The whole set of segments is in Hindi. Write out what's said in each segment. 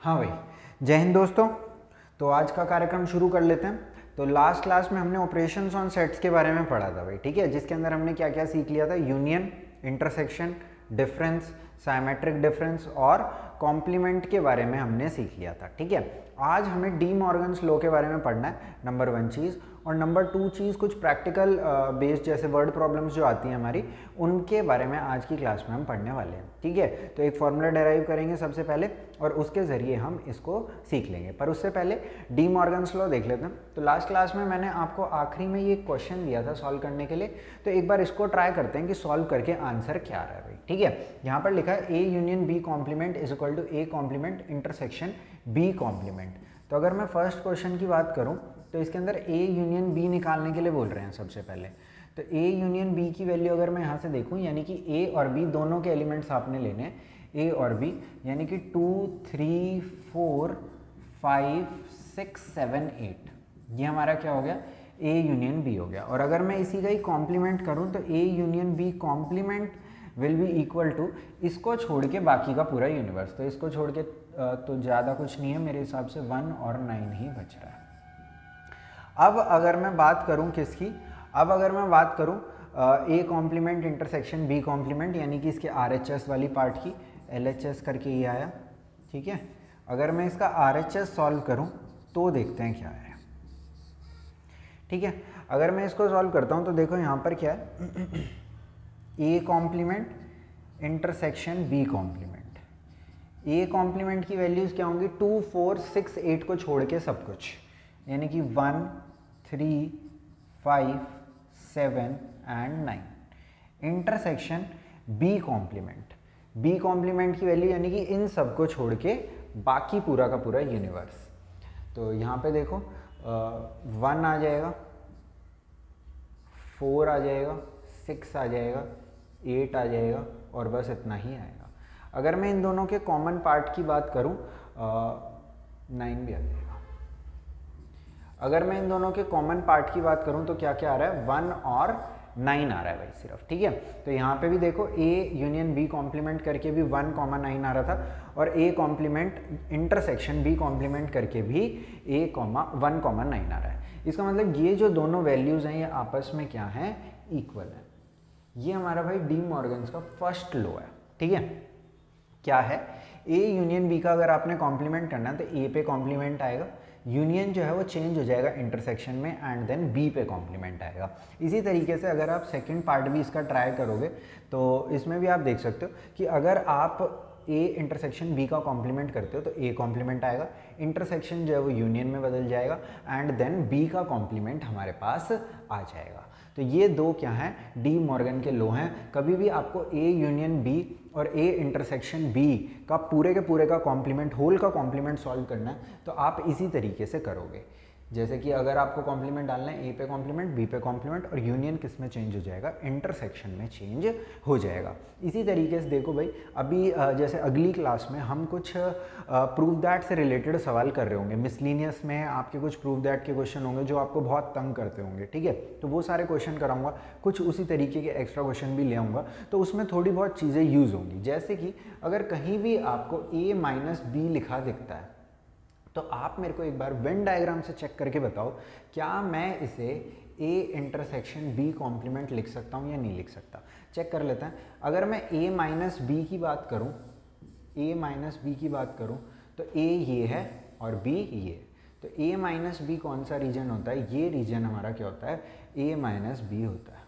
हाँ भाई, जय हिंद दोस्तों। तो आज का कार्यक्रम शुरू कर लेते हैं। तो लास्ट क्लास में हमने ऑपरेशंस ऑन सेट्स के बारे में पढ़ा था भाई, ठीक है, जिसके अंदर हमने क्या क्या सीख लिया था। Union, intersection, difference, symmetric difference और कॉम्प्लीमेंट के बारे में हमने सीख लिया था, ठीक है। आज हमें डी मॉर्गन्स लॉ के बारे में पढ़ना है, नंबर 1 चीज़। और नंबर 2 चीज़ कुछ प्रैक्टिकल बेस्ड जैसे वर्ड प्रॉब्लम्स जो आती हैं हमारी, उनके बारे में आज की क्लास में हम पढ़ने वाले हैं, ठीक है। तो एक फॉर्मूला डेराइव करेंगे सबसे पहले और उसके ज़रिए हम इसको सीख लेंगे। पर उससे पहले डी मॉर्गन्स लॉ देख लेते हैं। तो लास्ट क्लास में मैंने आपको आखिरी में ये क्वेश्चन दिया था सॉल्व करने के लिए, तो एक बार इसको ट्राई करते हैं कि सॉल्व करके आंसर क्या आ रहा है भाई, ठीक है। यहाँ पर लिखा है A union B complement is equal to A complement intersection B complement. तो अगर मैं फर्स्ट क्वेश्चन की बात करूँ तो इसके अंदर ए यूनियन बी निकालने के लिए बोल रहे हैं सबसे पहले। तो ए यूनियन बी की वैल्यू अगर मैं यहाँ से देखूँ, यानी कि ए और बी दोनों के एलिमेंट्स आपने लेने हैं, ए और बी, यानी कि 2 3 4 5 6 7 8, ये हमारा क्या हो गया, ए यूनियन बी हो गया। और अगर मैं इसी का ही कॉम्प्लीमेंट करूँ तो A union B complement will be equal to, इसको छोड़ के बाकी का पूरा यूनिवर्स। तो इसको छोड़ के तो ज़्यादा कुछ नहीं है मेरे हिसाब से, 1 और 9 ही बच रहा है। अब अगर मैं बात करूं किसकी, अब अगर मैं बात करूं A complement intersection B complement, यानी कि इसके RHS वाली पार्ट की, LHS करके ये आया, ठीक है। अगर मैं इसका RHS सॉल्व करूं तो देखते हैं क्या है, ठीक है। अगर मैं इसको सॉल्व करता हूं तो देखो यहाँ पर क्या है, A complement intersection B complement. A complement की वैल्यूज़ क्या होंगी, 2 4 6 8 को छोड़ के सब कुछ, यानी कि 1 3 5 7 and 9। Intersection B complement, B complement की वैल्यू यानी कि इन सब को छोड़ के बाकी पूरा का पूरा यूनिवर्स। तो यहाँ पे देखो 1 आ जाएगा, 4 आ जाएगा, 6 आ जाएगा, 8 आ जाएगा और बस इतना ही आएगा। अगर मैं इन दोनों के कॉमन पार्ट की बात करूं, 9 भी आ जाएगा। अगर मैं इन दोनों के कॉमन पार्ट की बात करूं तो क्या क्या आ रहा है, 1 और 9 आ रहा है भाई सिर्फ, ठीक है। तो यहाँ पे भी देखो ए यूनियन बी कॉम्प्लीमेंट करके भी 1, 9 आ रहा था, और A complement intersection B complement करके भी 1, 9 आ रहा है। इसका मतलब ये जो दोनों वैल्यूज़ हैं ये आपस में क्या हैं, इक्वल है। ये हमारा भाई डी मॉर्गन्स का फर्स्ट लॉ है, ठीक है। क्या है, ए यूनियन बी का अगर आपने कॉम्प्लीमेंट करना है तो ए पे कॉम्प्लीमेंट आएगा, यूनियन जो है वो चेंज हो जाएगा इंटरसेक्शन में एंड देन बी पे कॉम्प्लीमेंट आएगा। इसी तरीके से अगर आप सेकंड पार्ट भी इसका ट्राई करोगे तो इसमें भी आप देख सकते हो कि अगर आप ए इंटरसेक्शन बी का कॉम्प्लीमेंट करते हो तो ए कॉम्प्लीमेंट आएगा, इंटरसेक्शन जो है वो यूनियन में बदल जाएगा एंड देन बी का कॉम्प्लीमेंट हमारे पास आ जाएगा। तो ये दो क्या हैं, डी मॉर्गन के लॉ हैं। कभी भी आपको ए यूनियन बी और ए इंटरसेक्शन बी का पूरे के पूरे का कॉम्प्लीमेंट, होल का कॉम्प्लीमेंट सॉल्व करना है तो आप इसी तरीके से करोगे। जैसे कि अगर आपको कॉम्प्लीमेंट डालना है, ए पे कॉम्प्लीमेंट, बी पे कॉम्प्लीमेंट, और यूनियन किस में चेंज हो जाएगा, इंटरसेक्शन में चेंज हो जाएगा। इसी तरीके से देखो भाई, अभी जैसे अगली क्लास में हम कुछ प्रूव दैट से रिलेटेड सवाल कर रहे होंगे, मिसलिनियस में आपके कुछ प्रूव दैट के क्वेश्चन होंगे जो आपको बहुत तंग करते होंगे, ठीक है। तो वो सारे क्वेश्चन कराऊंगा, कुछ उसी तरीके के एक्स्ट्रा क्वेश्चन भी ले आऊँगा, तो उसमें थोड़ी बहुत चीज़ें यूज़ होंगी। जैसे कि अगर कहीं भी आपको a माइनस बी लिखा दिखता है तो आप मेरे को एक बार वेन डायग्राम से चेक करके बताओ, क्या मैं इसे a इंटरसेक्शन b कॉम्प्लीमेंट लिख सकता हूँ या नहीं लिख सकता। चेक कर लेते हैं। अगर मैं a माइनस बी की बात करूँ, a माइनस बी की बात करूँ तो a ये है और b ये, तो a माइनस बी कौन सा रीजन होता है, ये रीजन हमारा क्या होता है, a माइनस बी होता है।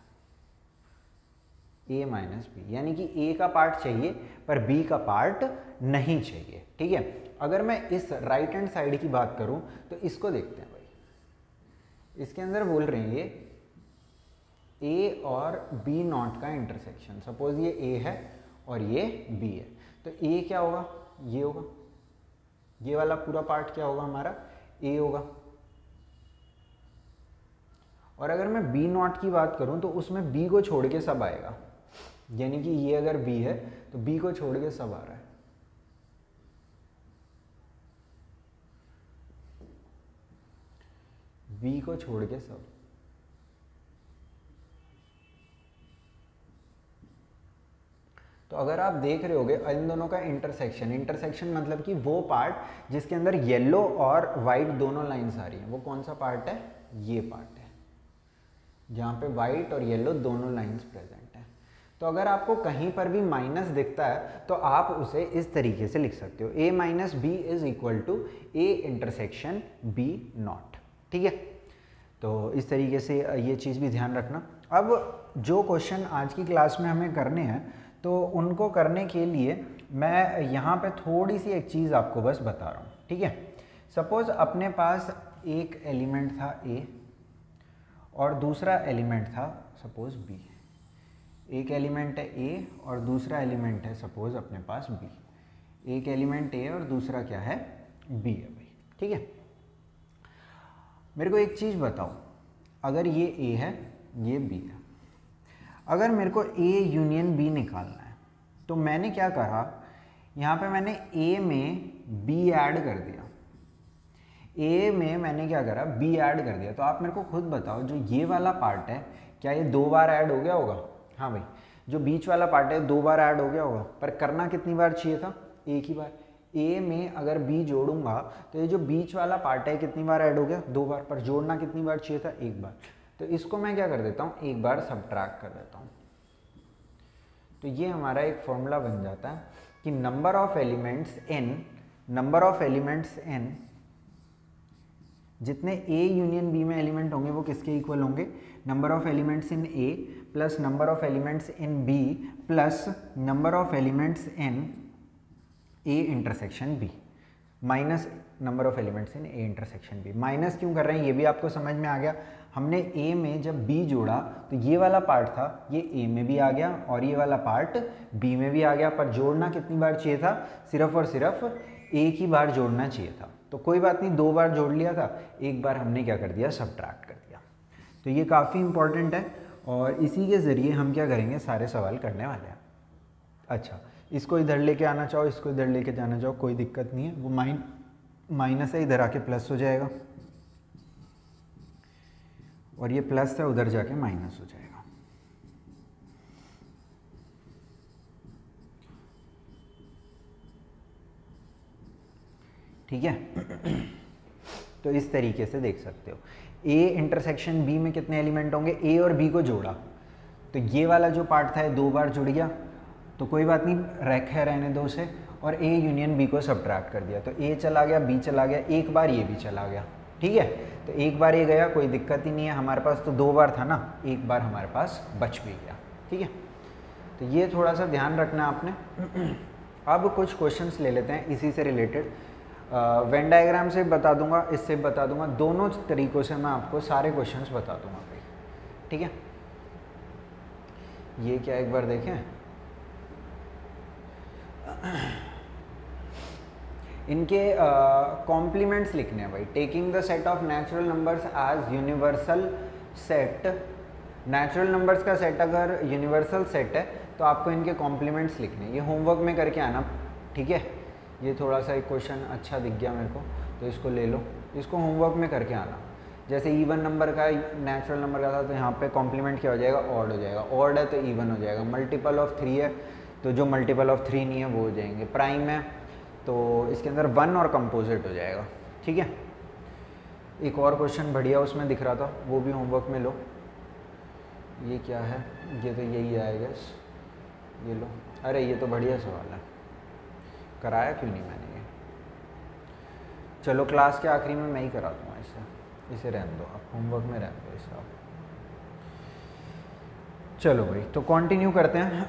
a माइनस बी यानी कि a का पार्ट चाहिए पर b का पार्ट नहीं चाहिए, ठीक है। अगर मैं इस राइट हैंड साइड की बात करूं तो इसको देखते हैं भाई, इसके अंदर बोल रहे हैं ये a और b नॉट का इंटरसेक्शन। सपोज ये a है और ये b है, तो a क्या होगा, ये होगा, ये वाला पूरा पार्ट क्या होगा हमारा, a होगा। और अगर मैं b नॉट की बात करूं तो उसमें b को छोड़ के सब आएगा, यानी कि ये अगर b है तो b को छोड़ के सब आ रहा है। b को छोड़ के सब, तो अगर आप देख रहे होगे इन दोनों का इंटरसेक्शन मतलब कि वो पार्ट जिसके अंदर येलो और वाइट दोनों लाइंस आ रही हैं, वो कौन सा पार्ट है? ये पार्ट है जहाँ पे वाइट और येलो दोनों लाइंस प्रेजेंट है। तो अगर आपको कहीं पर भी माइनस दिखता है तो आप उसे इस तरीके से लिख सकते हो, a minus B is equal to a intersection b not. ठीक है, तो इस तरीके से ये चीज़ भी ध्यान रखना। अब जो क्वेश्चन आज की क्लास में हमें करने हैं तो उनको करने के लिए मैं यहाँ पे थोड़ी सी एक चीज़ आपको बस बता रहा हूँ। ठीक है, सपोज अपने पास एक एलिमेंट था a और दूसरा एलिमेंट था सपोज b। एक एलिमेंट है a और दूसरा एलिमेंट है सपोज अपने पास b। एक एलिमेंट a और दूसरा क्या है? b है भाई। ठीक है, मेरे को एक चीज़ बताओ, अगर ये a है ये b है, अगर मेरे को a यूनियन b निकालना है तो मैंने क्या करा, यहाँ पे मैंने a में b ऐड कर दिया। a में मैंने क्या करा? b ऐड कर दिया। तो आप मेरे को खुद बताओ, जो ये वाला पार्ट है क्या ये 2 बार ऐड हो गया होगा? हाँ भाई, जो बीच वाला पार्ट है 2 बार ऐड हो गया होगा, पर करना कितनी बार चाहिए था? एक ही बार। a में अगर b जोड़ूंगा तो ये जो बीच वाला पार्ट है कितनी बार ऐड हो गया? 2 बार। पर जोड़ना कितनी बार चाहिए था? 1 बार। तो इसको मैं क्या कर देता हूँ? 1 बार सब्ट्रैक्ट कर देता हूँ। तो ये हमारा एक फॉर्मूला बन जाता है कि नंबर ऑफ एलिमेंट्स n, जितने a यूनियन b में एलिमेंट होंगे वो किसके इक्वल होंगे? Number of elements in a plus number of elements in b plus number of elements in a intersection b minus number of elements in a intersection b। Minus क्यों कर रहे हैं ये भी आपको समझ में आ गया। हमने a में जब b जोड़ा तो ये वाला पार्ट था ये a में भी आ गया और ये वाला पार्ट b में भी आ गया, पर जोड़ना कितनी बार चाहिए था? सिर्फ और सिर्फ एक ही बार जोड़ना चाहिए था। तो कोई बात नहीं, 2 बार जोड़ लिया था, 1 बार हमने क्या कर दिया? सब्ट्रैक्ट कर दिया। तो ये काफ़ी इंपॉर्टेंट है और इसी के ज़रिए हम क्या करेंगे? सारे सवाल करने वाले हैं। अच्छा, इसको इधर लेके आना चाहो, इसको इधर लेके जाना चाहो, कोई दिक्कत नहीं है। वो माइनस है, इधर आके प्लस हो जाएगा और ये प्लस है, उधर जाके माइनस हो जाएगा। ठीक है, तो इस तरीके से देख सकते हो। a इंटरसेक्शन b में कितने एलिमेंट होंगे? a और b को जोड़ा तो ये वाला जो पार्ट था 2 बार जुड़ गया, तो कोई बात नहीं, रखे रहने दो से, और a यूनियन b को सब्ट्रैक्ट कर दिया तो a चला गया, b चला गया, एक बार ये भी चला गया। ठीक है, तो एक बार ये गया, कोई दिक्कत ही नहीं है, हमारे पास तो 2 बार था ना, एक बार हमारे पास बच भी गया। ठीक है, तो ये थोड़ा सा ध्यान रखना आपने। अब कुछ क्वेश्चंस ले लेते हैं इसी से रिलेटेड। वेन डायग्राम से बता दूंगा, इससे बता दूंगा, दोनों तरीक़ों से मैं आपको सारे क्वेश्चंस बता दूंगा भाई। ठीक है, ये क्या एक बार देखें, इनके कॉम्प्लीमेंट्स लिखने हैं भाई। Taking the set of natural numbers as universal set, natural numbers का सेट अगर यूनिवर्सल सेट है तो आपको इनके कॉम्प्लीमेंट्स लिखने हैं। ये होमवर्क में करके आना। ठीक है, ये थोड़ा सा एक क्वेश्चन अच्छा दिख गया मेरे को, तो इसको ले लो, इसको होमवर्क में करके आना। जैसे इवन नंबर का नेचुरल नंबर का था तो यहाँ पे कॉम्प्लीमेंट क्या हो जाएगा? ऑड हो जाएगा। ऑड है तो इवन हो जाएगा। मल्टीपल ऑफ 3 है तो जो मल्टीपल ऑफ 3 नहीं है वो हो जाएंगे। प्राइम है तो इसके अंदर 1 और कंपोजिट हो जाएगा। ठीक है, एक और क्वेश्चन बढ़िया उसमें दिख रहा था, वो भी होमवर्क में लो। ये क्या है? ये तो यही आएगा, ये लो। अरे ये तो बढ़िया सवाल है, कराया क्यों नहीं मैंने ये? चलो क्लास के आखिरी में मैं ही करा दूँगा इसे रहने दो, आप होमवर्क में रहने दो इसे आप। चलो भाई, तो कंटिन्यू करते हैं।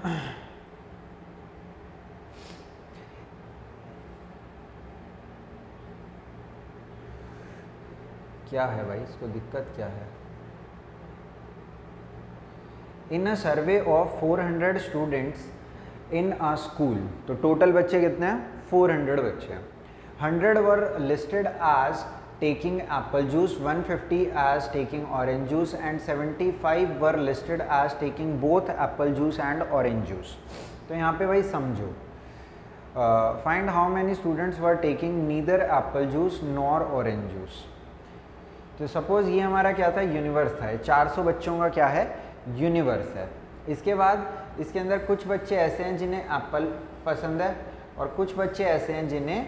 क्या है भाई, इसको दिक्कत क्या है? In a survey of 400 students in a school, तो टोटल बच्चे कितने हैं? 400 बच्चे हैं। 100 were listed as taking apple juice, 150 as taking orange juice and 75 were listed as taking both apple juice and orange juice. तो यहाँ पे भाई समझो, find how many students were taking neither apple juice nor orange juice. तो सपोज ये हमारा क्या था? यूनिवर्स था। 400 बच्चों का क्या है? यूनिवर्स है। इसके बाद इसके अंदर कुछ बच्चे ऐसे हैं जिन्हें एप्पल पसंद है और कुछ बच्चे ऐसे हैं जिन्हें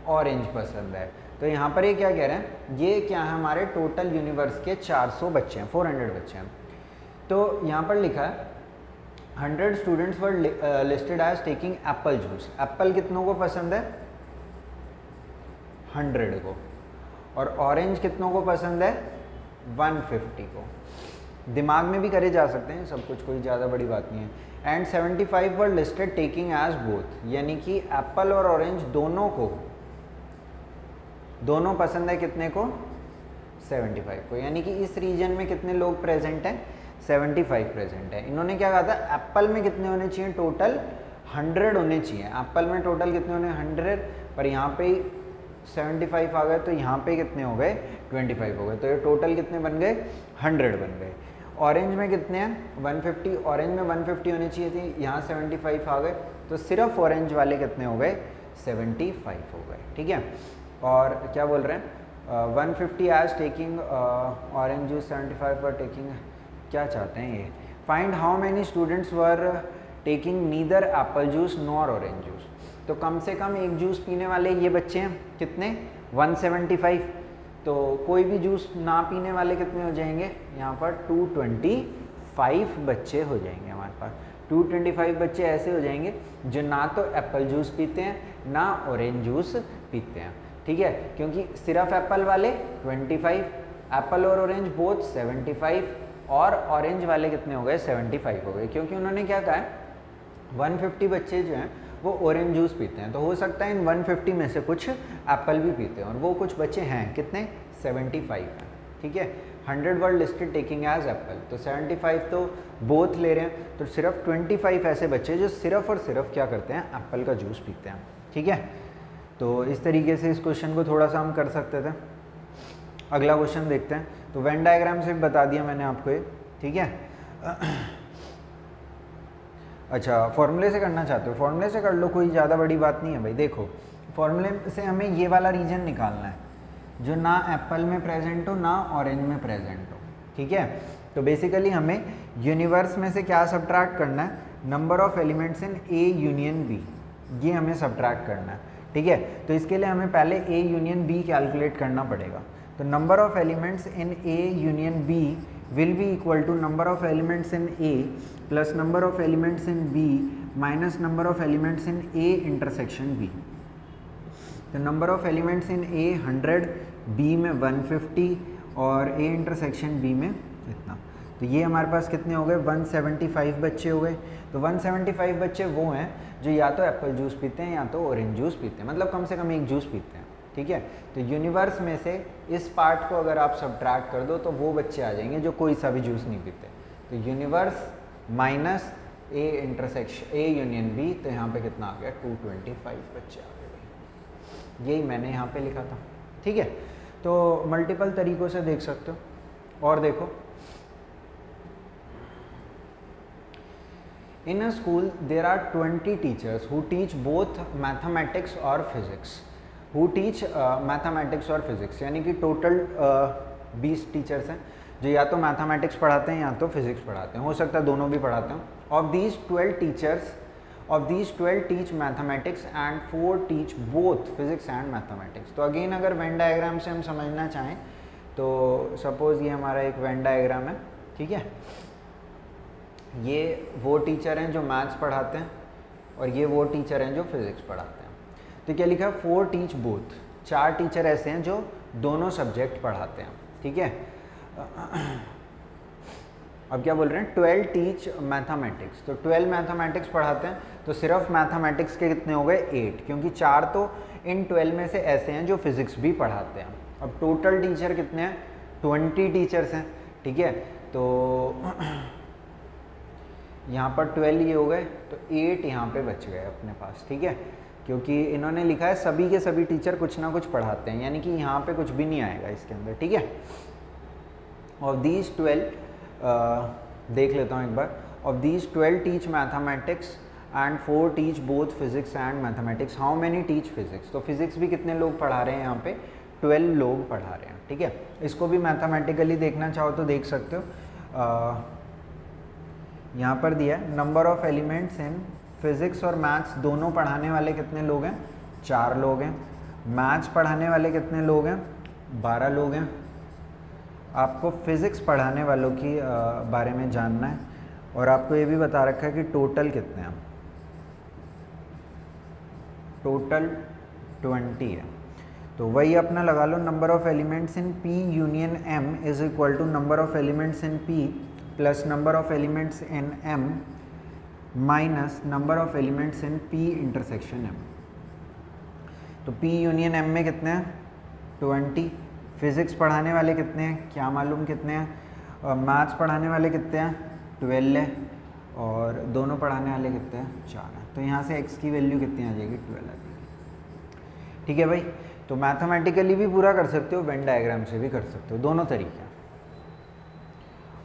ऑरेंज पसंद है। तो यहाँ पर ये क्या कह रहे हैं, ये क्या है हमारे टोटल यूनिवर्स के 400 बच्चे हैं, 400 बच्चे हैं। तो यहाँ पर लिखा है 100 students were listed as taking apple juice. Apple कितनों को पसंद है, 100 को, और ऑरेंज कितनों को पसंद है, 150 को। दिमाग में भी करे जा सकते हैं सब कुछ, कोई ज़्यादा बड़ी बात नहीं है। And 75 were listed taking as both, यानी कि एप्पल और ऑरेंज दोनों पसंद है कितने को, 75 को। यानी कि इस रीजन में कितने लोग प्रेजेंट हैं, 75 प्रेजेंट है। इन्होंने क्या कहा था, एप्पल में कितने होने चाहिए, टोटल 100 होने चाहिए। एप्पल में टोटल कितने होने, 100, पर यहाँ पे 75 आ गए, तो यहाँ पे कितने हो गए, 25 हो गए। तो ये टोटल कितने बन गए, 100 बन गए। ऑरेंज में कितने हैं, 150, ऑरेंज में 150 होने चाहिए थी, यहाँ 75 आ गए, तो सिर्फ ऑरेंज वाले कितने हो गए, 75 हो गए। ठीक है, और क्या बोल रहे हैं, 150 as taking orange juice, 75 for taking, क्या चाहते हैं ये, find how many students were taking neither apple juice nor orange juice. तो कम से कम एक जूस पीने वाले ये बच्चे हैं कितने, 175। तो कोई भी जूस ना पीने वाले कितने हो जाएंगे, यहाँ पर 225 बच्चे हो जाएंगे हमारे पास। 225 बच्चे ऐसे हो जाएंगे जो ना तो एप्पल जूस पीते हैं ना ऑरेंज जूस पीते हैं। ठीक है, क्योंकि सिर्फ एप्पल वाले 25, एप्पल और ऑरेंज बोथ 75, और ऑरेंज वाले कितने हो गए, 75 हो गए। क्योंकि उन्होंने क्या कहा है, 150 बच्चे जो हैं वो ऑरेंज जूस पीते हैं, तो हो सकता है इन 150 में से कुछ एप्पल भी पीते हैं, और वो कुछ बच्चे हैं कितने, 75 हैं। ठीक है, 100 were listed taking as Apple, तो 75 तो बोथ ले रहे हैं, तो सिर्फ 25 ऐसे बच्चे जो सिर्फ और सिर्फ क्या करते हैं, एप्पल का जूस पीते हैं। ठीक है, तो इस तरीके से इस क्वेश्चन को थोड़ा सा हम कर सकते थे। अगला क्वेश्चन देखते हैं। तो वेन डायग्राम से भी बता दिया मैंने आपको ये। ठीक है, अच्छा फॉर्मूले से करना चाहते हो, फॉर्मूले से कर लो, कोई ज़्यादा बड़ी बात नहीं है भाई। देखो फॉर्मूले से हमें ये वाला रीजन निकालना है जो ना एप्पल में प्रेजेंट हो ना ऑरेंज में प्रेजेंट हो। ठीक है, तो बेसिकली हमें यूनिवर्स में से क्या सब्ट्रैक्ट करना है, number of elements in A union B, ये हमें सब्ट्रैक्ट करना है। ठीक है, तो इसके लिए हमें पहले ए यूनियन बी कैलकुलेट करना पड़ेगा। तो number of elements in A union B will be equal to number of elements in A plus number of elements in B minus number of elements in A intersection B। तो number of elements in A 100, B में 150 और A intersection B में इतना। तो ये हमारे पास कितने हो गए, 175 बच्चे हो गए। तो 175 बच्चे वो हैं जो या तो एप्पल जूस पीते हैं या तो ऑरेंज जूस पीते हैं, मतलब कम से कम एक जूस पीते हैं। ठीक है, तो यूनिवर्स में से इस पार्ट को अगर आप सब्ट्रैक्ट कर दो तो वो बच्चे आ जाएंगे जो कोई सा भी जूस नहीं पीते। तो universe minus A intersection A union B, तो यहाँ पे कितना आ गया, 225 बच्चे आ गए। यही मैंने यहाँ पे लिखा था। ठीक है, तो मल्टीपल तरीक़ों से देख सकते हो। और देखो, in a school there are 20 teachers who teach both mathematics और फिजिक्स, हु टीच मैथमेटिक्स और फिजिक्स, यानी कि टोटल 20 टीचर्स हैं जो या तो मैथमेटिक्स पढ़ाते हैं या तो फिजिक्स पढ़ाते हैं, हो सकता है दोनों भी पढ़ाते हैं। Of these 12 teachers, of these 12 teach mathematics and 4 teach both physics and mathematics. तो अगेन अगर वेन डायग्राम से हम समझना चाहें तो सपोज ये हमारा एक वेन डायग्राम है। ठीक है, ये वो टीचर हैं जो मैथ्स पढ़ाते हैं और ये वो टीचर हैं जो फिजिक्स पढ़ाते हैं। तो क्या लिखा है, 4 टीच बोथ, 4 टीचर ऐसे हैं जो दोनों सब्जेक्ट पढ़ाते हैं। ठीक है, अब क्या बोल रहे हैं, 12 टीच मैथमेटिक्स, तो 12 मैथमेटिक्स पढ़ाते हैं, तो सिर्फ मैथमेटिक्स के कितने हो गए, 8, क्योंकि 4 तो इन 12 में से ऐसे हैं जो फिजिक्स भी पढ़ाते हैं। अब टोटल टीचर कितने हैं, 20 टीचर्स हैं। ठीक है, तो यहाँ पर 12 ये हो गए, तो 8 यहाँ पे बच गए अपने पास। ठीक है, क्योंकि इन्होंने लिखा है सभी के सभी टीचर कुछ ना कुछ पढ़ाते हैं, यानी कि यहाँ पे कुछ भी नहीं आएगा इसके अंदर। ठीक है, ऑफ दीज 12 देख लेता हूँ एक बार, of these 12 teach mathematics and 4 teach both physics and mathematics. How many teach physics, तो फिजिक्स भी कितने लोग पढ़ा रहे हैं यहाँ पे, 12 लोग पढ़ा रहे हैं। ठीक है, इसको भी मैथमेटिकली देखना चाहो तो देख सकते हो। यहाँ पर दिया है number of elements in physics और मैथ्स दोनों पढ़ाने वाले कितने लोग हैं, 4 लोग हैं। मैथ्स पढ़ाने वाले कितने लोग हैं, 12 लोग हैं। आपको फिज़िक्स पढ़ाने वालों की बारे में जानना है और आपको ये भी बता रखा है कि टोटल कितने हैं, टोटल 20 है। तो वही अपना लगा लो, number of elements in P union M is equal to number of elements in P plus number of elements in M minus number of elements in P intersection M। तो P यूनियन M में कितने हैं, 20। फिज़िक्स पढ़ाने वाले कितने हैं, क्या मालूम कितने हैं, और मैथ्स पढ़ाने वाले कितने हैं, 12 है, और दोनों पढ़ाने वाले कितने हैं, 4 हैं। तो यहाँ से x की वैल्यू कितनी आ जाएगी, 12 आ जाएगी। ठीक है भाई, तो मैथमेटिकली भी पूरा कर सकते हो, वेन डायग्राम से भी कर सकते हो, दोनों तरीके।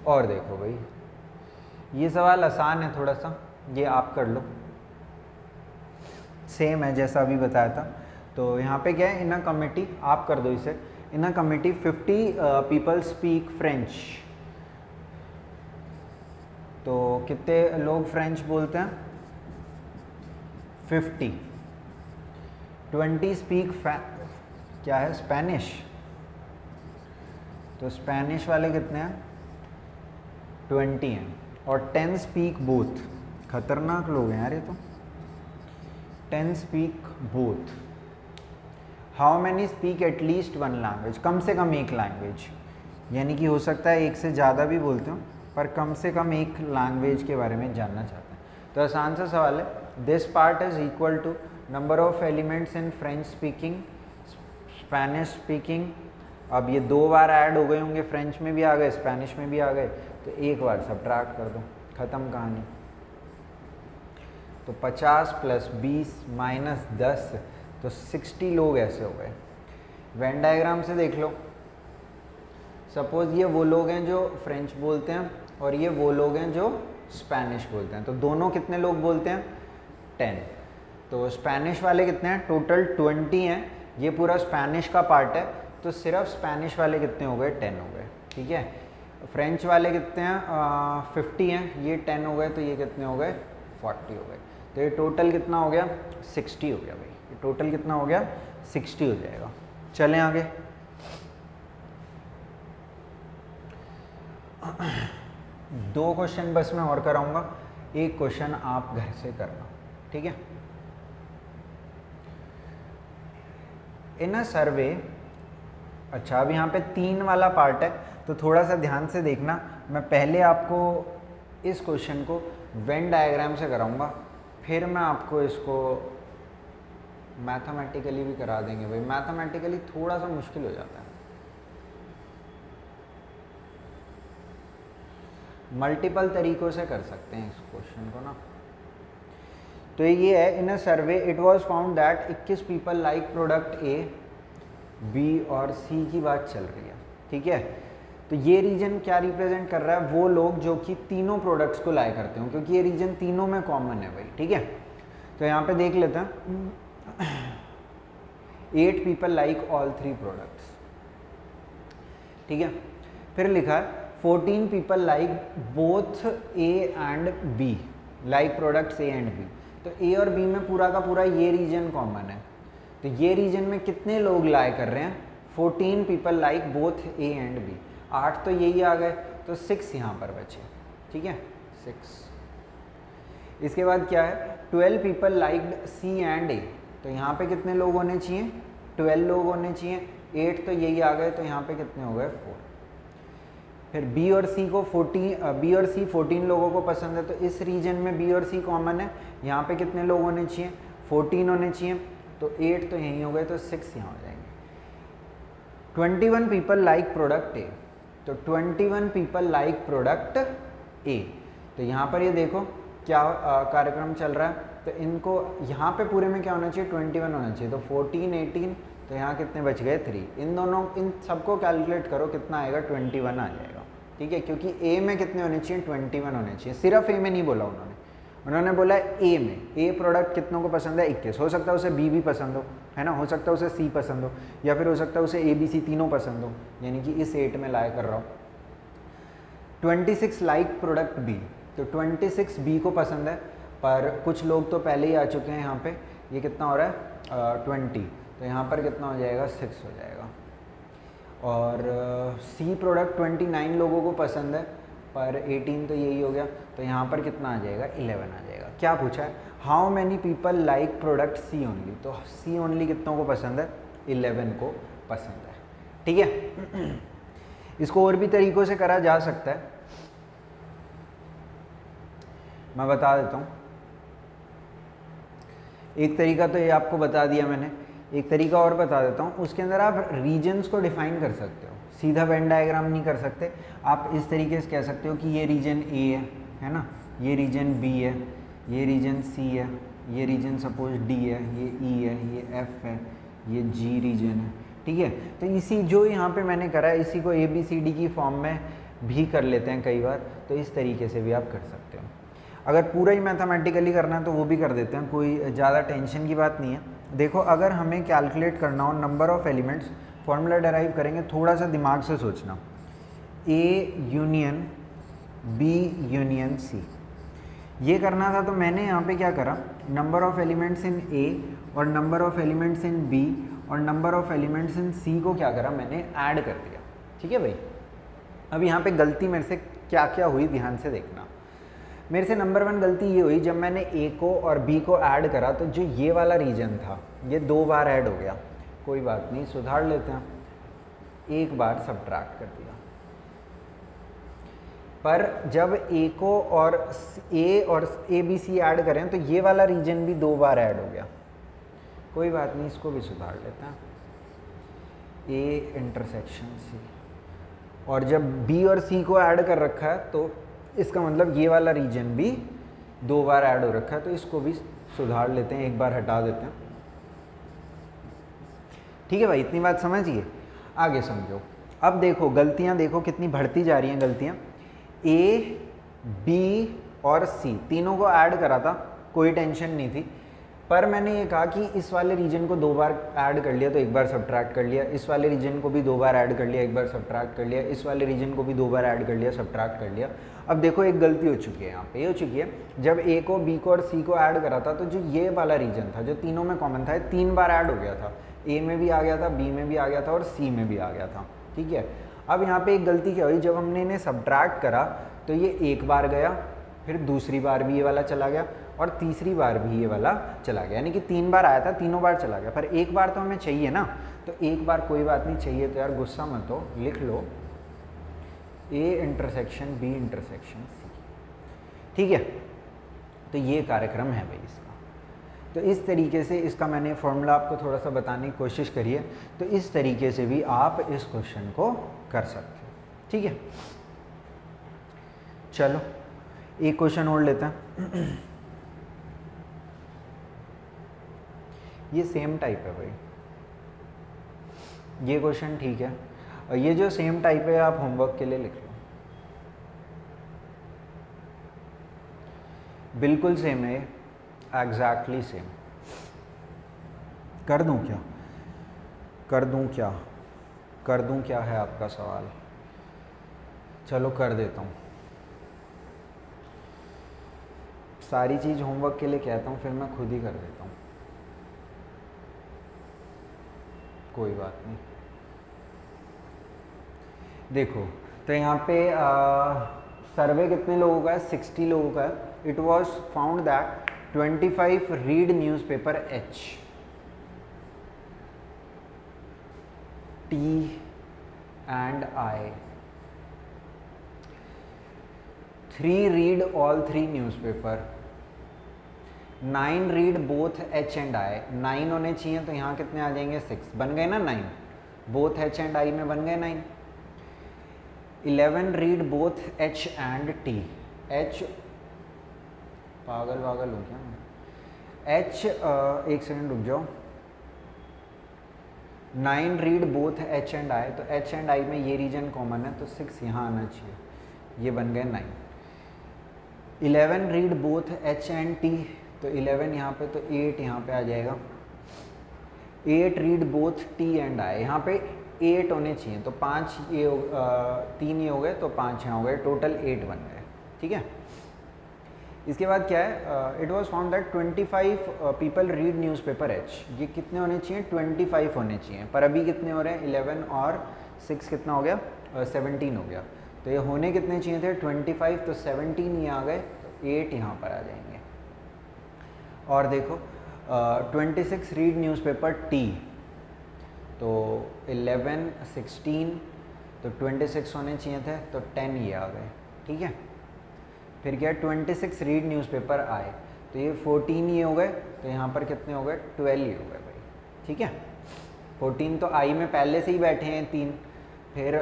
और देखो भाई, ये सवाल आसान है थोड़ा सा, ये आप कर लो, सेम है जैसा अभी बताया था। तो यहाँ पे क्या है, इन अ कमिटी, आप कर दो इसे, in a committee 50 people speak French. तो कितने लोग फ्रेंच बोलते हैं, 50। 20 स्पीक क्या है, स्पेनिश। तो स्पेनिश वाले कितने हैं, 20 हैं। और 10 स्पीक बोथ, खतरनाक लोग हैं यार ये तो। 10 speak both. How many speak at least 1 language, कम से कम एक लैंग्वेज, यानी कि हो सकता है एक से ज़्यादा भी बोलते हो, पर कम से कम एक लैंग्वेज के बारे में जानना चाहते हैं। तो आसान सा सवाल है, this part is equal to number of elements in French speaking, Spanish speaking. अब ये 2 बार ऐड हो गए होंगे, फ्रेंच में भी आ गए, स्पेनिश में भी आ गए, तो एक बार सब्ट्रैक्ट कर दो, ख़त्म कहानी। तो 50 + 20 - 10, तो 60 लोग ऐसे हो गए। वेन डायग्राम से देख लो, सपोज ये वो लोग हैं जो फ्रेंच बोलते हैं और ये वो लोग हैं जो स्पेनिश बोलते हैं। तो दोनों कितने लोग बोलते हैं, 10। तो स्पेनिश वाले कितने हैं, टोटल 20 हैं, ये पूरा स्पेनिश का पार्ट है, तो सिर्फ स्पेनिश वाले कितने हो गए, 10 हो गए। ठीक है, फ्रेंच वाले कितने हैं, 50 हैं, ये 10 हो गए, तो ये कितने हो गए, 40 हो गए। तो ये टोटल कितना हो गया, 60 हो गया भाई। ये टोटल कितना हो गया, 60 हो जाएगा। चलें आगे। दो क्वेश्चन बस मैं और कराऊंगा, एक क्वेश्चन आप घर से करना, ठीक है। इन अ सर्वे, अच्छा अब यहाँ पे 3 वाला पार्ट है, तो थोड़ा सा ध्यान से देखना। मैं पहले आपको इस क्वेश्चन को वेन डायग्राम से कराऊंगा, फिर मैं आपको इसको मैथमेटिकली भी करा देंगे भाई। मैथमेटिकली थोड़ा सा मुश्किल हो जाता है, मल्टीपल तरीकों से कर सकते हैं इस क्वेश्चन को ना। तो ये है, in a survey it was found that 21 people like product A, B और सी की बात चल रही है, ठीक है। तो ये रीजन क्या रिप्रेजेंट कर रहा है, वो लोग जो कि तीनों प्रोडक्ट्स को लाइक करते हो, क्योंकि ये रीजन तीनों में कॉमन है भाई, ठीक है। तो यहाँ पे देख लेते हैं, 8 पीपल लाइक ऑल 3 प्रोडक्ट्स, ठीक है। फिर लिखा है 14 people like both A and B, like products A and B. तो ए और बी में पूरा का पूरा ये रीजन कॉमन है। तो ये रीजन में कितने लोग लाइक कर रहे हैं, 14 people like both A and B. 8 तो यही आ गए, तो 6 यहाँ पर बचे, ठीक है, 6। इसके बाद क्या है, 12 पीपल लाइक सी एंड ए। तो यहाँ पे कितने लोग होने चाहिए, 12 लोग होने चाहिए। 8 तो यही आ गए, तो यहाँ पे कितने हो गए, 4। फिर बी और सी को 14 लोगों को पसंद है, तो इस रीजन में बी और सी कॉमन है। यहाँ पे कितने लोग होने चाहिए, 14 होने चाहिए। तो 8 तो यहीं हो गए, तो 6 यहाँ हो जाएंगे। 21 पीपल लाइक प्रोडक्ट ए, तो 21 पीपल लाइक प्रोडक्ट ए। तो यहाँ पर ये देखो क्या कार्यक्रम चल रहा है। तो इनको यहाँ पे पूरे में क्या होना चाहिए, 21 होना चाहिए। तो 14, 18, तो यहाँ कितने बच गए, 3। इन सबको कैलकुलेट करो, कितना आएगा, 21 आ जाएगा, ठीक है। क्योंकि ए में कितने होने चाहिए, 21 होने चाहिए। सिर्फ ए में नहीं बोला उन्होंने बोला ए में। ए प्रोडक्ट कितनों को पसंद है, 21। हो सकता है उसे बी भी पसंद हो, है ना, हो सकता है उसे सी पसंद हो, या फिर हो सकता है उसे ए बी सी तीनों पसंद हो, यानी कि इस 8 में लाया कर रहा हूँ। 26 लाइक प्रोडक्ट बी, तो 26 बी को पसंद है, पर कुछ लोग तो पहले ही आ चुके हैं यहाँ पे। ये कितना हो रहा है 20, तो यहाँ पर कितना हो जाएगा 6 हो जाएगा। और सी प्रोडक्ट 29 लोगों को पसंद है, पर 18 तो यही हो गया, तो यहाँ पर कितना आ जाएगा 11 आ जाएगा। क्या पूछा है, how many people like product C only, तो सी ओनली कितनों को पसंद है, 11 को पसंद है। ठीक है, इसको और भी तरीक़ों से करा जा सकता है, मैं बता देता हूँ। एक तरीका तो ये आपको बता दिया मैंने, एक तरीका और बता देता हूँ। उसके अंदर आप रीजन्स को डिफाइन कर सकते हो, सीधा वेन डायग्राम नहीं कर सकते। आप इस तरीके से कह सकते हो कि ये रीजन ए है ना, ये रीजन बी है, ये रीजन सी है, ये रीजन सपोज डी है, ये ई है, ये एफ है, ये जी रीजन है। ठीक है, तो इसी जो यहाँ पे मैंने करा है इसी को ए बी सी डी की फॉर्म में भी कर लेते हैं कई बार, तो इस तरीके से भी आप कर सकते हो। अगर पूरा ही मैथमेटिकली करना है तो वो भी कर देते हैं, कोई ज़्यादा टेंशन की बात नहीं है। देखो, अगर हमें कैलकुलेट करना हो number of elements, formula derive करेंगे, थोड़ा सा दिमाग से सोचना। A union B union C, ये करना था, तो मैंने यहाँ पे क्या करा, number of elements in A और number of elements in B और number of elements in C को क्या करा, मैंने ऐड कर दिया। ठीक है भाई, अब यहाँ पे गलती मेरे से क्या क्या हुई ध्यान से देखना। मेरे से नंबर 1 गलती ये हुई, जब मैंने ए को और बी को ऐड करा तो जो ये वाला रीजन था ये 2 बार ऐड हो गया। कोई बात नहीं, सुधार लेते हैं, एक बार सब्ट्रैक्ट कर दिया। पर जब ए को और ए बी सी ऐड करें तो ये वाला रीजन भी 2 बार ऐड हो गया। कोई बात नहीं, इसको भी सुधार लेते हैं, ए इंटरसेक्शन सी। और जब बी और सी को ऐड कर रखा है तो इसका मतलब ये वाला रीजन भी 2 बार ऐड हो रखा है, तो इसको भी सुधार लेते हैं, एक बार हटा देते हैं। ठीक है भाई, इतनी बात समझिए, आगे समझो। अब देखो गलतियां, देखो कितनी बढ़ती जा रही हैं गलतियां। ए बी और सी तीनों को ऐड करा था, कोई टेंशन नहीं थी, पर मैंने ये कहा कि इस वाले रीजन को 2 बार ऐड कर लिया तो एक बार सब्ट्रैक्ट कर लिया, इस वाले रीजन को भी 2 बार ऐड कर लिया, एक बार सब्ट्रैक्ट कर लिया, इस वाले रीजन को भी 2 बार ऐड कर लिया, सब्ट्रैक्ट कर लिया। अब देखो एक गलती हो चुकी है यहाँ पे, ये हो चुकी है, जब ए को बी को और सी को ऐड करा था तो जो ये वाला रीजन था जो तीनों में कॉमन था, 3 बार ऐड हो गया था। ए में भी आ गया था, बी में भी आ गया था और सी में भी आ गया था। ठीक है, अब यहाँ पे एक गलती क्या हुई, जब हमने इन्हें सब्ट्रैक्ट करा तो ये एक बार गया, फिर दूसरी बार भी ये वाला चला गया और तीसरी बार भी ये वाला चला गया, यानी कि 3 बार आया था, तीनों बार चला गया। पर एक बार तो हमें चाहिए ना, तो एक बार कोई बात नहीं चाहिए तो यार गुस्सा मत हो, लिख लो A intersection B intersection C. ठीक है, तो ये कार्यक्रम है भाई इसका। तो इस तरीके से इसका मैंने फॉर्मूला आपको थोड़ा सा बताने की कोशिश करी है, तो इस तरीके से भी आप इस क्वेश्चन को कर सकते हो। ठीक है, चलो एक क्वेश्चन और लेते हैं। ये सेम टाइप है भाई, ये क्वेश्चन ठीक है, और ये जो सेम टाइप है आप होमवर्क के लिए लिख लो, बिल्कुल सेम है, एग्जैक्टली सेम। कर दूं क्या, कर दूं क्या, कर दूं क्या है आपका सवाल? चलो कर देता हूँ, सारी चीज़ होमवर्क के लिए कहता हूँ फिर मैं खुद ही कर देता हूँ, कोई बात नहीं। देखो तो यहाँ पे सर्वे कितने लोगों का है, 60 लोगों का है। It was found that 25 read newspaper H, T and I, 3 read all 3 newspaper, 9 read both H and I, 9 होने चाहिए तो यहाँ कितने आ जाएंगे 6, बन गए ना 9, बोथ एच एंड आई में बन गए 9। 11 read both H and T, H पागल पागल हो क्या, एच एक सेकंड रुक जाओ, 9 read both H and I, तो एच एंड आई में ये रीजन कॉमन है तो 6 यहाँ आना चाहिए, ये बन गए 9। 11 read both H and T, तो 11 यहाँ पे, तो 8 यहाँ पे आ जाएगा। 8 read both T and I, यहाँ पे 8 होने चाहिए तो 5 ये 3 ये हो गए तो 5 यहाँ हो गए, टोटल 8 बन गए। ठीक है, इसके बाद क्या है, it was found that 25 people read newspaper H. ये कितने होने चाहिए, 25 होने चाहिए, पर अभी कितने हो रहे हैं, 11 और 6 कितना हो गया, 17 हो गया। तो ये होने कितने चाहिए थे, 25, तो 17 ये आ गए, तो 8 यहाँ पर आ जाएंगे। और देखो 26 रीड न्यूज़पेपर टी, तो 11 16, तो 26 होने चाहिए थे, तो 10 ये आ गए, ठीक है। फिर क्या, 26 रीड न्यूज़पेपर आए, तो ये 14 ये हो गए, तो यहाँ पर कितने हो गए, 12 ये हो गए भाई, ठीक है। 14 तो आई में पहले से ही बैठे हैं 3, फिर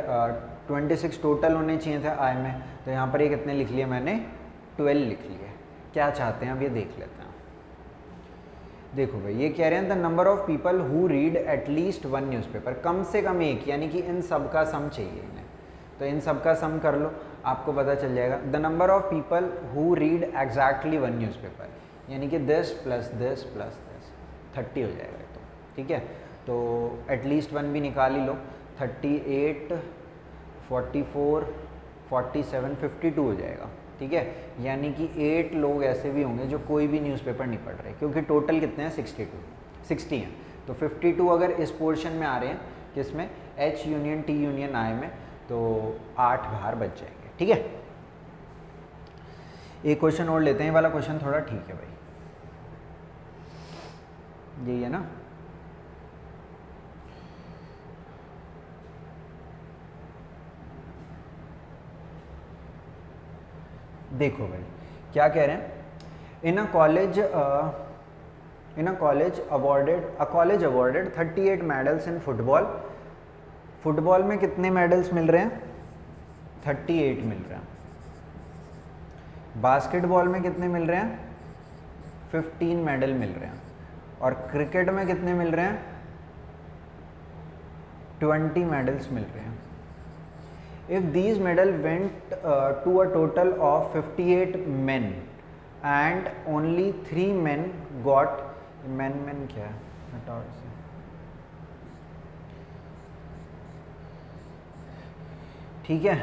26 टोटल होने चाहिए थे आई में, तो यहाँ पर ये कितने लिख लिए मैंने, 12 लिख लिए। क्या चाहते हैं अब ये देख लेते हैं। देखो भाई ये कह रहे हैं the number of people who read at least 1 newspaper, कम से कम एक, यानी कि इन सब का सम चाहिए इन्हें, तो इन सब का सम कर लो, आपको पता चल जाएगा। The number of people who read exactly 1 newspaper, यानी कि 10 + 10 + 10 30 हो जाएगा, तो ठीक है। तो एटलीस्ट 1 भी निकाल ही लो, 38 44 47 52 हो जाएगा, ठीक है। यानी कि 8 लोग ऐसे भी होंगे जो कोई भी न्यूज़पेपर नहीं पढ़ रहे, क्योंकि टोटल कितने हैं, 60 हैं। तो 52 अगर इस पोर्शन में आ रहे हैं, किसमें, H union T union I में, तो 8 बाहर बच जाएंगे, ठीक है। एक क्वेश्चन और लेते हैं, ये वाला क्वेश्चन थोड़ा ठीक है भाई, यही है ना। देखो भाई क्या कह रहे हैं, in a college awarded 38 medals in football. Football में कितने मेडल्स मिल रहे हैं, 38 मिल रहे हैं। बास्केटबॉल में कितने मिल रहे हैं, 15 मेडल मिल रहे हैं। और क्रिकेट में कितने मिल रहे हैं, 20 मेडल्स मिल रहे हैं। If these medals went to a total of 58 men and only 3 men got, men क्या है, हटाओ इसे, ठीक है।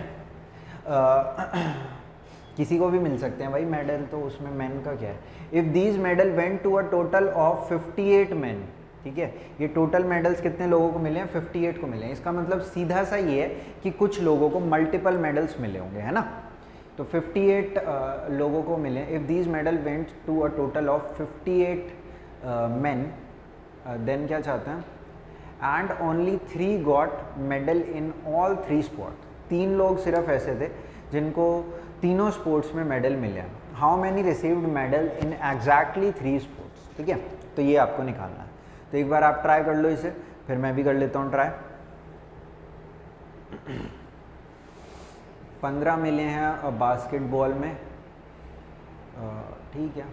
किसी को भी मिल सकते हैं भाई मेडल, तो उसमें मेन का क्या है। If these medal went to a total of 58 men, ठीक है। ये टोटल मेडल्स कितने लोगों को मिले हैं, 58 को मिले हैं। इसका मतलब सीधा सा ये है कि कुछ लोगों को मल्टीपल मेडल्स मिले होंगे, है ना। तो 58 लोगों को मिले। If these medal went to a total of 58 men, then क्या चाहते हैं, and only 3 got medal in all 3 sport. 3 लोग सिर्फ ऐसे थे जिनको तीनों स्पोर्ट्स में मेडल मिले हैं। How many received medal in exactly 3 sports, ठीक है। तो ये आपको निकालना है। तो एक बार आप ट्राई कर लो इसे, फिर मैं भी कर लेता हूँ ट्राई। 15 मिले हैं बास्केटबॉल में, ठीक है,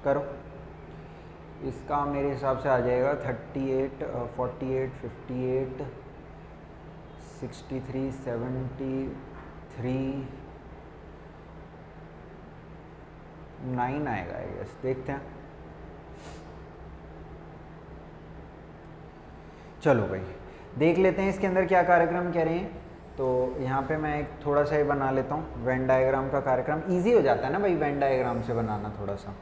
करो। इसका मेरे हिसाब से आ जाएगा 38 48 58 63 73 9 आएगा आई गेस, देखते हैं। चलो भाई देख लेते हैं इसके अंदर क्या कार्यक्रम कह रहे हैं। तो यहाँ पे मैं एक थोड़ा सा ही बना लेता हूँ वेन डायग्राम का कार्यक्रम। इजी हो जाता है ना भाई वेन डायग्राम से बनाना, थोड़ा सा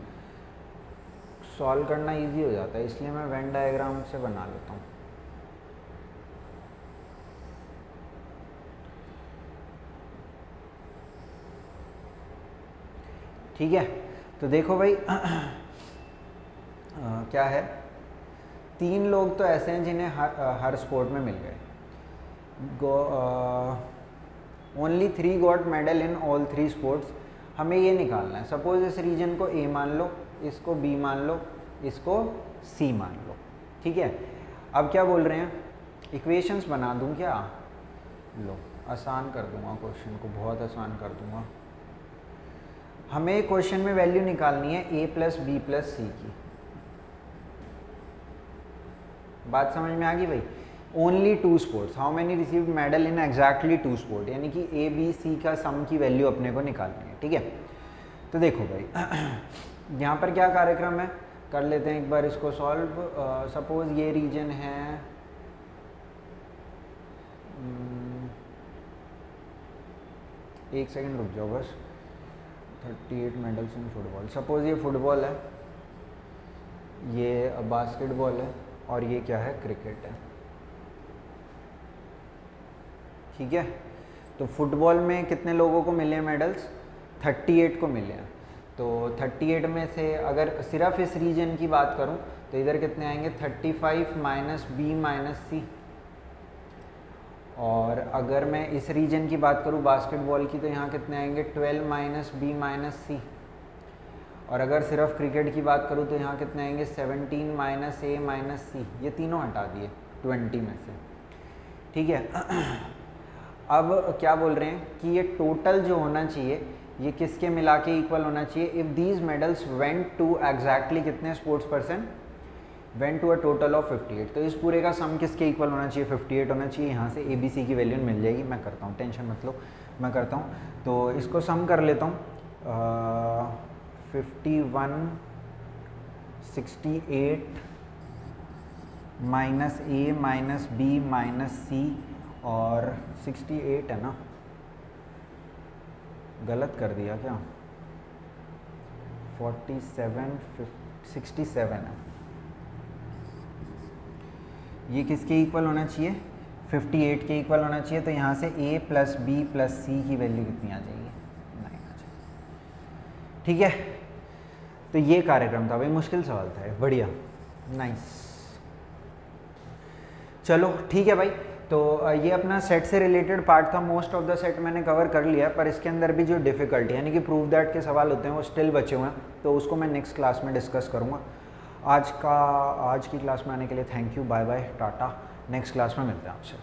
सॉल्व करना इजी हो जाता है, इसलिए मैं वेन डायग्राम से बना लेता हूँ। ठीक है, तो देखो भाई क्या है, 3 लोग तो ऐसे हैं जिन्हें हर स्पोर्ट में मिल गए। Only 3 got medal in all 3 sports. हमें ये निकालना है। सपोज इस रीजन को ए मान लो, इसको बी मान लो, इसको सी मान लो, ठीक है। अब क्या बोल रहे हैं, इक्वेशंस बना दूं क्या, लो आसान कर दूंगा क्वेश्चन को, बहुत आसान कर दूंगा। हमें क्वेश्चन में वैल्यू निकालनी है a + b + c की। बात समझ में आ गई भाई। Only 2 sports, how many received medal in exactly 2 sport, यानी कि ए बी सी का सम की वैल्यू अपने को निकालनी है, ठीक है। तो देखो भाई यहाँ पर क्या कार्यक्रम है, कर लेते हैं एक बार इसको सॉल्व। सपोज ये रीजन है, एक सेकंड रुक जाओ बस, 38 मेडल्स इन फुटबॉल। सपोज ये फुटबॉल है, ये बास्केटबॉल है और ये क्या है, क्रिकेट है। ठीक है, तो फुटबॉल में कितने लोगों को मिले हैं मेडल्स? 38 को मिले हैं। तो 38 में से अगर सिर्फ इस रीजन की बात करूं तो इधर कितने आएंगे, 35 माइनस बी माइनस सी। और अगर मैं इस रीजन की बात करूं बास्केटबॉल की, तो यहाँ कितने आएंगे, 12 माइनस बी माइनस सी। और अगर सिर्फ क्रिकेट की बात करूं तो यहाँ कितने आएंगे, 17 माइनस ए माइनस सी। ये तीनों हटा दिए 20 में से। ठीक है, अब क्या बोल रहे हैं कि ये टोटल जो होना चाहिए ये किसके मिला के इक्वल होना चाहिए, if these medals went to exactly कितने sports person, went to a total of 58। तो इस पूरे का सम किसके इक्वल होना चाहिए, 58 होना चाहिए। यहाँ से ए बी सी की वैल्यू मिल जाएगी। मैं करता हूँ, टेंशन मत लो, मैं करता हूँ। तो इसको सम कर लेता हूँ। 51 68 माइनस ए माइनस बी माइनस सी और 68 है ना, गलत कर दिया क्या, 67 है। ये किसके इक्वल होना चाहिए, 58 के इक्वल होना चाहिए। तो यहाँ से a प्लस बी प्लस सी की वैल्यू कितनी आ जाएगी, 9 आ जाएगी। ठीक है, तो ये कार्यक्रम था भाई, मुश्किल सवाल था, बढ़िया, नाइस। चलो ठीक है भाई, तो ये अपना सेट से रिलेटेड पार्ट था। मोस्ट ऑफ द सेट मैंने कवर कर लिया, पर इसके अंदर भी जो डिफ़िकल्टी यानी कि प्रूव दैट के सवाल होते हैं वो स्टिल बचे हुए हैं, तो उसको मैं नेक्स्ट क्लास में डिस्कस करूँगा। आज की क्लास में आने के लिए thank you, bye bye, tata. Next class में मिलते हैं आपसे।